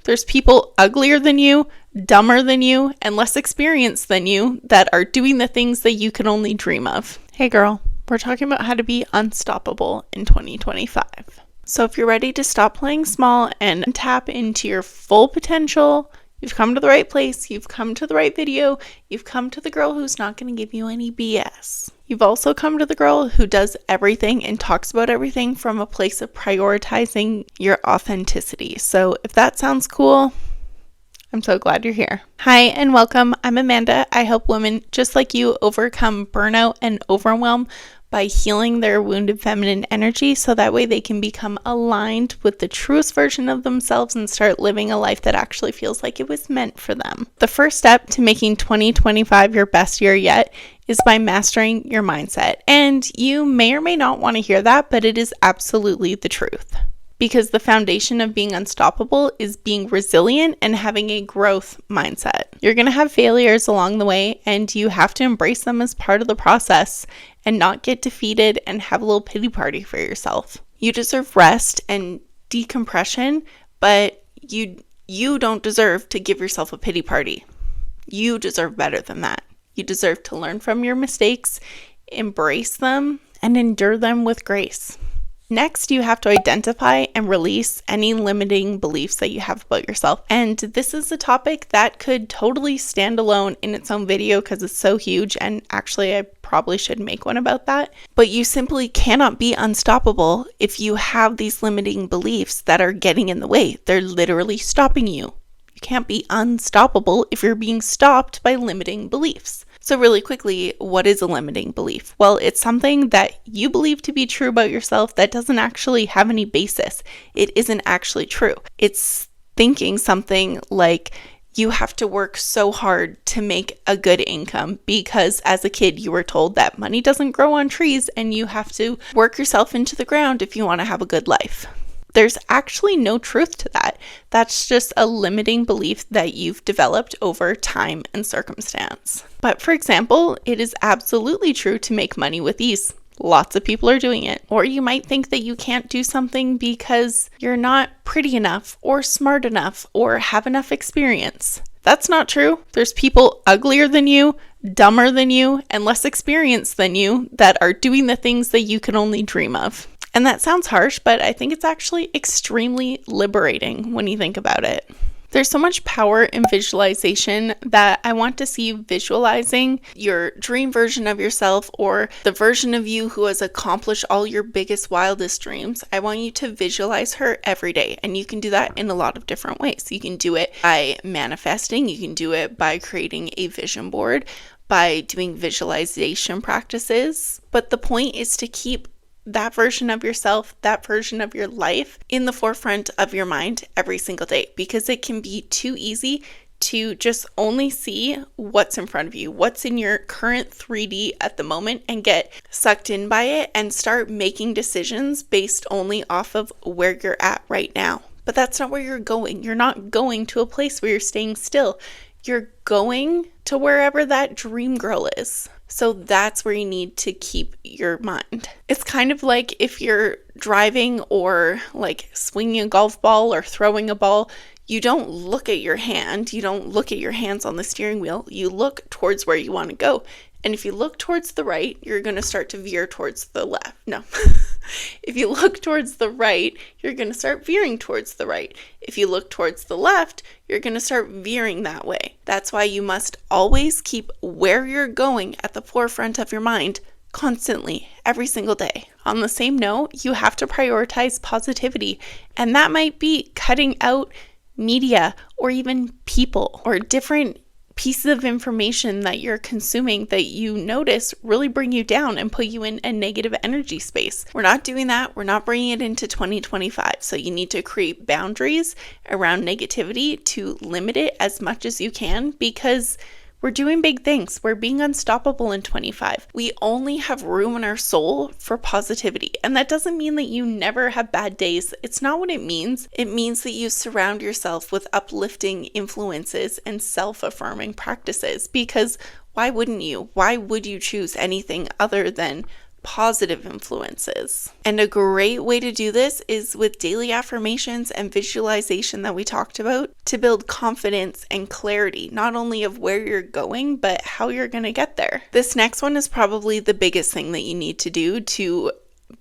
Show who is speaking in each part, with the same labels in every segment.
Speaker 1: There's people uglier than you, dumber than you, and less experienced than you that are doing the things that you can only dream of. Hey girl, we're talking about how to be unstoppable in 2025. So if you're ready to stop playing small and tap into your full potential, you've come to the right place, you've come to the right video, you've come to the girl who's not going to give you any BS. You've also come to the girl who does everything and talks about everything from a place of prioritizing your authenticity. So if that sounds cool, I'm so glad you're here. Hi and welcome. I'm Amanda. I help women just like you overcome burnout and overwhelm by healing their wounded feminine energy so that way they can become aligned with the truest version of themselves and start living a life that actually feels like it was meant for them. The first step to making 2025 your best year yet is by mastering your mindset. And you may or may not want to hear that, but it is absolutely the truth. Because the foundation of being unstoppable is being resilient and having a growth mindset. You're going to have failures along the way, and you have to embrace them as part of the process and not get defeated and have a little pity party for yourself. You deserve rest and decompression, but you don't deserve to give yourself a pity party. You deserve better than that. You deserve to learn from your mistakes, embrace them, and endure them with grace. Next, you have to identify and release any limiting beliefs that you have about yourself. And this is a topic that could totally stand alone in its own video because it's so huge. And actually, I probably should make one about that. But you simply cannot be unstoppable if you have these limiting beliefs that are getting in the way. They're literally stopping you. You can't be unstoppable if you're being stopped by limiting beliefs. So really quickly, what is a limiting belief? Well, it's something that you believe to be true about yourself that doesn't actually have any basis. It isn't actually true. It's thinking something like you have to work so hard to make a good income because as a kid you were told that money doesn't grow on trees and you have to work yourself into the ground if you want to have a good life. There's actually no truth to that. That's just a limiting belief that you've developed over time and circumstance. But for example, it is absolutely true to make money with ease. Lots of people are doing it. Or you might think that you can't do something because you're not pretty enough or smart enough or have enough experience. That's not true. There's people uglier than you, dumber than you, and less experienced than you that are doing the things that you can only dream of. And that sounds harsh, but I think it's actually extremely liberating when you think about it. There's so much power in visualization that I want to see you visualizing your dream version of yourself or the version of you who has accomplished all your biggest, wildest dreams. I want you to visualize her every day. And you can do that in a lot of different ways. You can do it by manifesting. You can do it by creating a vision board, by doing visualization practices. But the point is to keep that version of yourself, that version of your life in the forefront of your mind every single day, because it can be too easy to just only see what's in front of you, what's in your current 3D at the moment, and get sucked in by it and start making decisions based only off of where you're at right now. But that's not where you're going. You're not going to a place where you're staying still. You're going to wherever that dream girl is. So that's where you need to keep your mind. It's kind of like if you're driving or like swinging a golf ball or throwing a ball, you don't look at your hand. You don't look at your hands on the steering wheel. You look towards where you want to go. And if you look towards the right, you're going to start to veer towards the left. No. If you look towards the right, you're going to start veering towards the right. If you look towards the left, you're going to start veering that way. That's why you must always keep where you're going at the forefront of your mind constantly, every single day. On the same note, you have to prioritize positivity. And that might be cutting out media or even people or different pieces of information that you're consuming that you notice really bring you down and put you in a negative energy space. We're not doing that. We're not bringing it into 2025. So you need to create boundaries around negativity to limit it as much as you can, because we're doing big things. We're being unstoppable in 25. We only have room in our soul for positivity. And that doesn't mean that you never have bad days. It's not what it means. It means that you surround yourself with uplifting influences and self-affirming practices. Because why wouldn't you? Why would you choose anything other than positive influences. And a great way to do this is with daily affirmations and visualization that we talked about to build confidence and clarity, not only of where you're going, but how you're going to get there. This next one is probably the biggest thing that you need to do to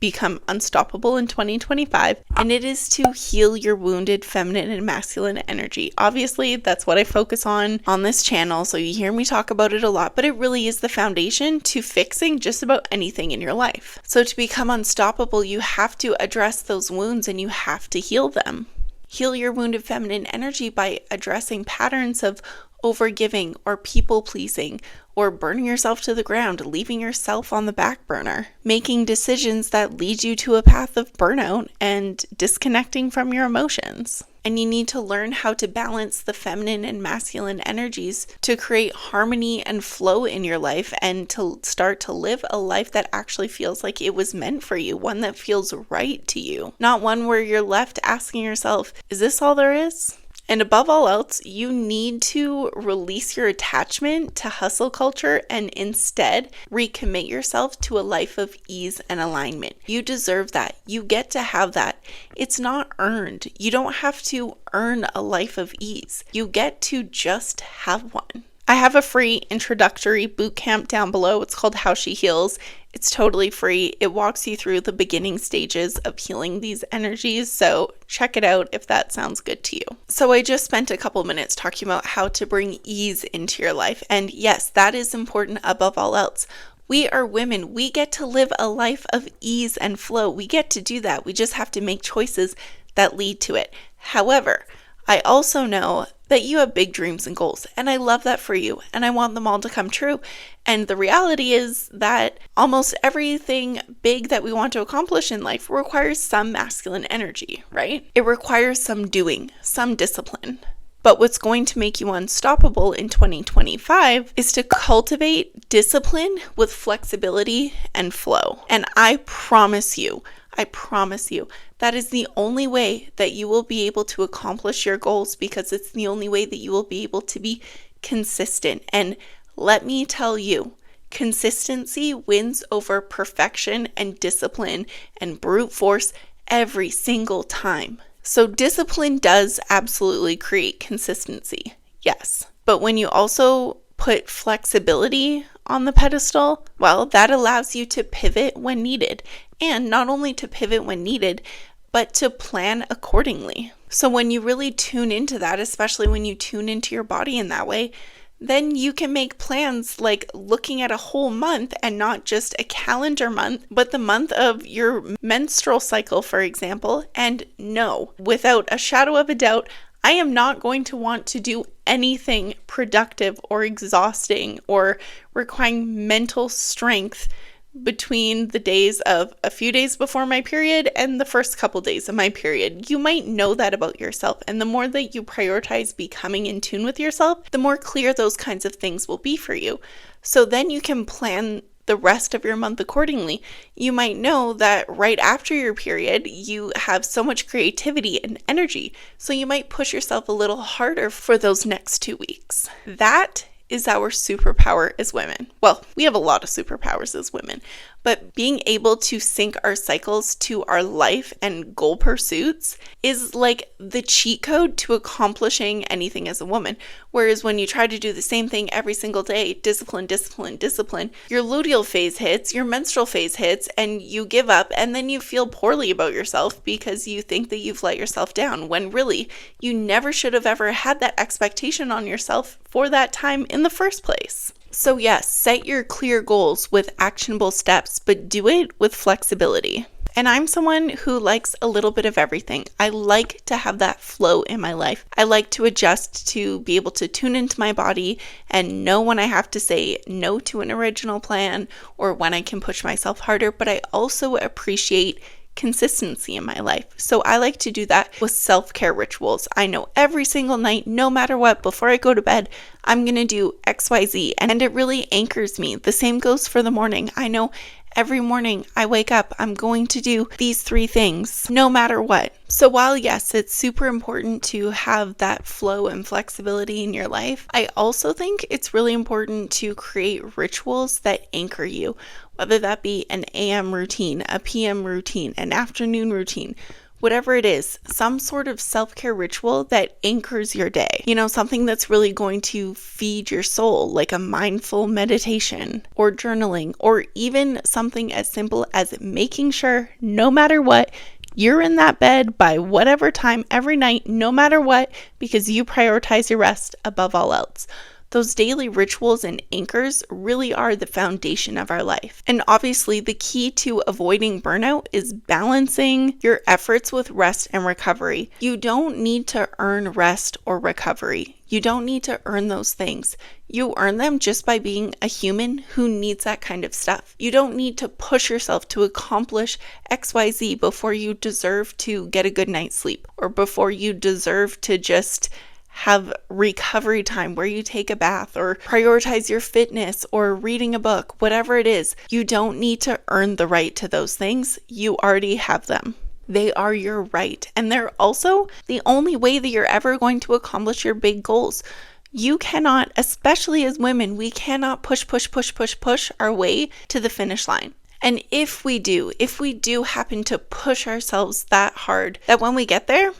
Speaker 1: become unstoppable in 2025, and it is to heal your wounded feminine and masculine energy. Obviously, that's what I focus on this channel, so you hear me talk about it a lot, but it really is the foundation to fixing just about anything in your life. So to become unstoppable, you have to address those wounds and you have to heal them. Heal your wounded feminine energy by addressing patterns of overgiving or people pleasing, or burning yourself to the ground, leaving yourself on the back burner, making decisions that lead you to a path of burnout and disconnecting from your emotions. And you need to learn how to balance the feminine and masculine energies to create harmony and flow in your life and to start to live a life that actually feels like it was meant for you, one that feels right to you, not one where you're left asking yourself, is this all there is? And above all else, you need to release your attachment to hustle culture and instead recommit yourself to a life of ease and alignment. You deserve that. You get to have that. It's not earned. You don't have to earn a life of ease. You get to just have one. I have a free introductory boot camp down below. It's called How She Heals. It's totally free. It walks you through the beginning stages of healing these energies. So check it out if that sounds good to you. So I just spent a couple minutes talking about how to bring ease into your life. And yes, that is important above all else. We are women. We get to live a life of ease and flow. We get to do that. We just have to make choices that lead to it. However, I also know that you have big dreams and goals, and I love that for you, and I want them all to come true. And the reality is that almost everything big that we want to accomplish in life requires some masculine energy, right? It requires some doing, some discipline. But what's going to make you unstoppable in 2025 is to cultivate discipline with flexibility and flow. And I promise you, that is the only way that you will be able to accomplish your goals, because it's the only way that you will be able to be consistent. And let me tell you, consistency wins over perfection and discipline and brute force every single time. So discipline does absolutely create consistency, yes. But when you also put flexibility on the pedestal, well, that allows you to pivot when needed. And not only to pivot when needed, but to plan accordingly. So when you really tune into that, especially when you tune into your body in that way, then you can make plans like looking at a whole month and not just a calendar month, but the month of your menstrual cycle, for example. And no, without a shadow of a doubt, I am not going to want to do anything productive or exhausting or requiring mental strength between the days of a few days before my period and the first couple days of my period. You might know that about yourself, and the more that you prioritize becoming in tune with yourself, the more clear those kinds of things will be for you. So then you can plan the rest of your month accordingly. You might know that right after your period, you have so much creativity and energy, so you might push yourself a little harder for those next 2 weeks. That is our superpower as women. Well, we have a lot of superpowers as women, but being able to sync our cycles to our life and goal pursuits is like the cheat code to accomplishing anything as a woman. Whereas when you try to do the same thing every single day, discipline, your luteal phase hits, your menstrual phase hits, and you give up, and then you feel poorly about yourself because you think that you've let yourself down, when really you never should have ever had that expectation on yourself for that time in the first place. So yes, set your clear goals with actionable steps, but do it with flexibility. And I'm someone who likes a little bit of everything. I like to have that flow in my life. I like to adjust to be able to tune into my body and know when I have to say no to an original plan or when I can push myself harder, but I also appreciate consistency in my life. So I like to do that with self-care rituals. I know every single night, no matter what, before I go to bed, I'm going to do XYZ, and it really anchors me. The same goes for the morning. I know every morning I wake up, I'm going to do these 3 things, no matter what. So while yes, it's super important to have that flow and flexibility in your life, I also think it's really important to create rituals that anchor you, whether that be an AM routine, a PM routine, an afternoon routine. Whatever it is, some sort of self-care ritual that anchors your day. Something that's really going to feed your soul, like a mindful meditation or journaling, or even something as simple as making sure no matter what, you're in that bed by whatever time every night, no matter what, because you prioritize your rest above all else. Those daily rituals and anchors really are the foundation of our life. And obviously, the key to avoiding burnout is balancing your efforts with rest and recovery. You don't need to earn rest or recovery. You don't need to earn those things. You earn them just by being a human who needs that kind of stuff. You don't need to push yourself to accomplish XYZ before you deserve to get a good night's sleep, or before you deserve to just have recovery time where you take a bath or prioritize your fitness or reading a book, whatever it is. You don't need to earn the right to those things. You already have them. They are your right. And they're also the only way that you're ever going to accomplish your big goals. You cannot, especially as women, we cannot push our way to the finish line. And if we do happen to push ourselves that hard, that when we get there,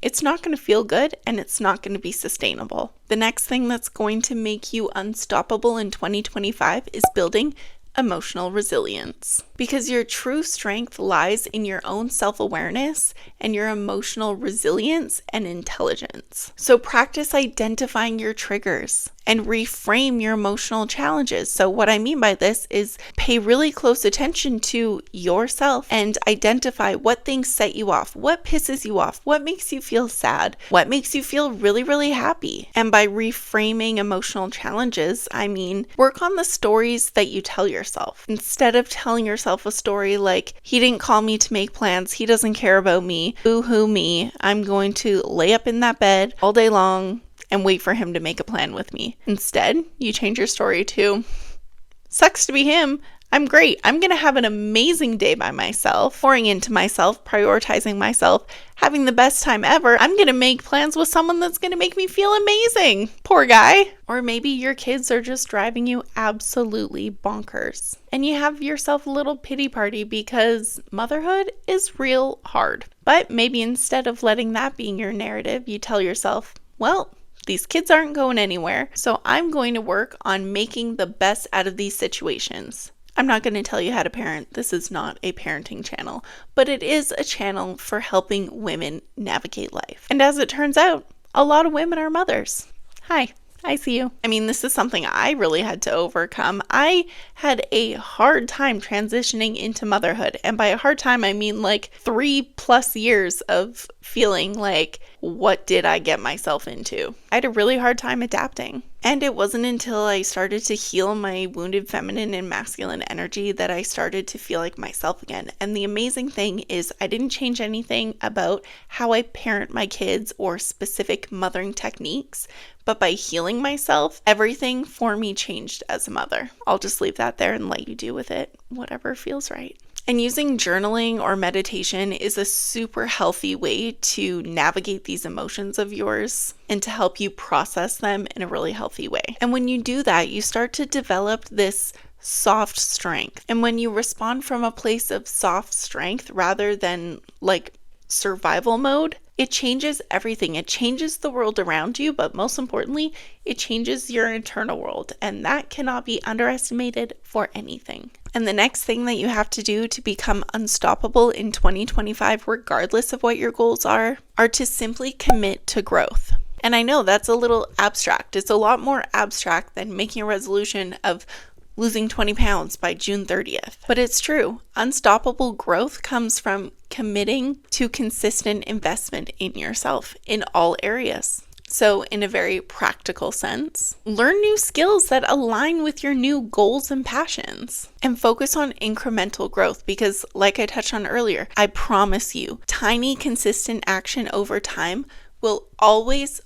Speaker 1: it's not going to feel good and it's not going to be sustainable. The next thing that's going to make you unstoppable in 2025 is building emotional resilience. Because your true strength lies in your own self-awareness and your emotional resilience and intelligence. So practice identifying your triggers and reframe your emotional challenges. So what I mean by this is pay really close attention to yourself and identify what things set you off, what pisses you off, what makes you feel sad, what makes you feel really, really happy. And by reframing emotional challenges, I mean work on the stories that you tell yourself. Instead of telling yourself a story like, he didn't call me to make plans, he doesn't care about me, boo-hoo me, I'm going to lay up in that bed all day long and wait for him to make a plan with me. Instead, you change your story to, sucks to be him, I'm great. I'm going to have an amazing day by myself, pouring into myself, prioritizing myself, having the best time ever. I'm going to make plans with someone that's going to make me feel amazing. Poor guy. Or maybe your kids are just driving you absolutely bonkers. And you have yourself a little pity party because motherhood is real hard. But maybe instead of letting that be your narrative, you tell yourself, well, these kids aren't going anywhere, so I'm going to work on making the best out of these situations. I'm not going to tell you how to parent. This is not a parenting channel, but it is a channel for helping women navigate life. And as it turns out, a lot of women are mothers. Hi, I see you. I mean, this is something I really had to overcome. I had a hard time transitioning into motherhood. And by a hard time, I mean like 3+ years of feeling like, what did I get myself into? I had a really hard time adapting. And it wasn't until I started to heal my wounded feminine and masculine energy that I started to feel like myself again. And the amazing thing is I didn't change anything about how I parent my kids or specific mothering techniques, but by healing myself, everything for me changed as a mother. I'll just leave that there and let you do with it whatever feels right. And using journaling or meditation is a super healthy way to navigate these emotions of yours and to help you process them in a really healthy way. And when you do that, you start to develop this soft strength. And when you respond from a place of soft strength rather than like survival mode, it changes everything. It changes the world around you, but most importantly, it changes your internal world. And that cannot be underestimated for anything. And the next thing that you have to do to become unstoppable in 2025, regardless of what your goals are to simply commit to growth. And I know that's a little abstract. It's a lot more abstract than making a resolution of losing 20 pounds by June 30th. But it's true. Unstoppable growth comes from committing to consistent investment in yourself in all areas. So in a very practical sense, learn new skills that align with your new goals and passions, and focus on incremental growth because, like I touched on earlier, I promise you, tiny consistent action over time will always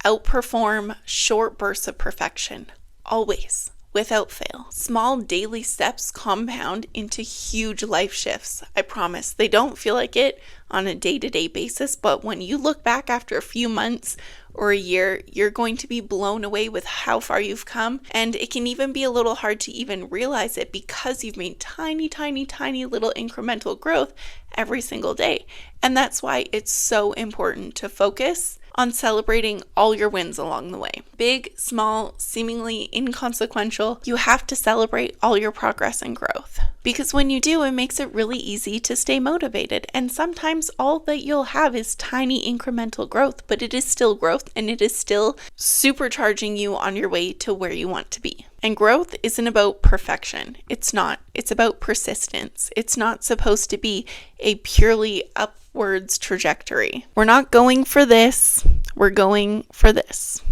Speaker 1: outperform short bursts of perfection. Always. without fail. Small daily steps compound into huge life shifts. I promise. They don't feel like it on a day-to-day basis, but when you look back after a few months or a year, you're going to be blown away with how far you've come. And it can even be a little hard to even realize it because you've made tiny, tiny, tiny little incremental growth every single day. And that's why it's so important to focus on celebrating all your wins along the way. Big, small, seemingly inconsequential, you have to celebrate all your progress and growth. Because when you do, it makes it really easy to stay motivated. And sometimes all that you'll have is tiny incremental growth, but it is still growth and it is still supercharging you on your way to where you want to be. And growth isn't about perfection. It's not. It's about persistence. It's not supposed to be a purely upwards trajectory. We're not going for this. We're going for this.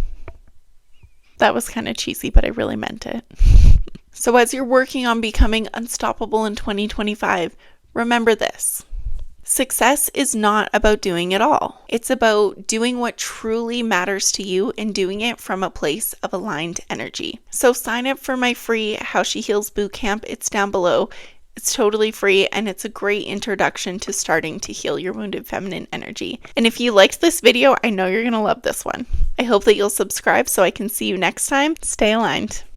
Speaker 1: That was kind of cheesy, but I really meant it. So as you're working on becoming unstoppable in 2025, remember this. Success is not about doing it all. It's about doing what truly matters to you and doing it from a place of aligned energy. So sign up for my free How She Heals Bootcamp. It's down below. It's totally free and it's a great introduction to starting to heal your wounded feminine energy. And if you liked this video, I know you're going to love this one. I hope that you'll subscribe so I can see you next time. Stay aligned.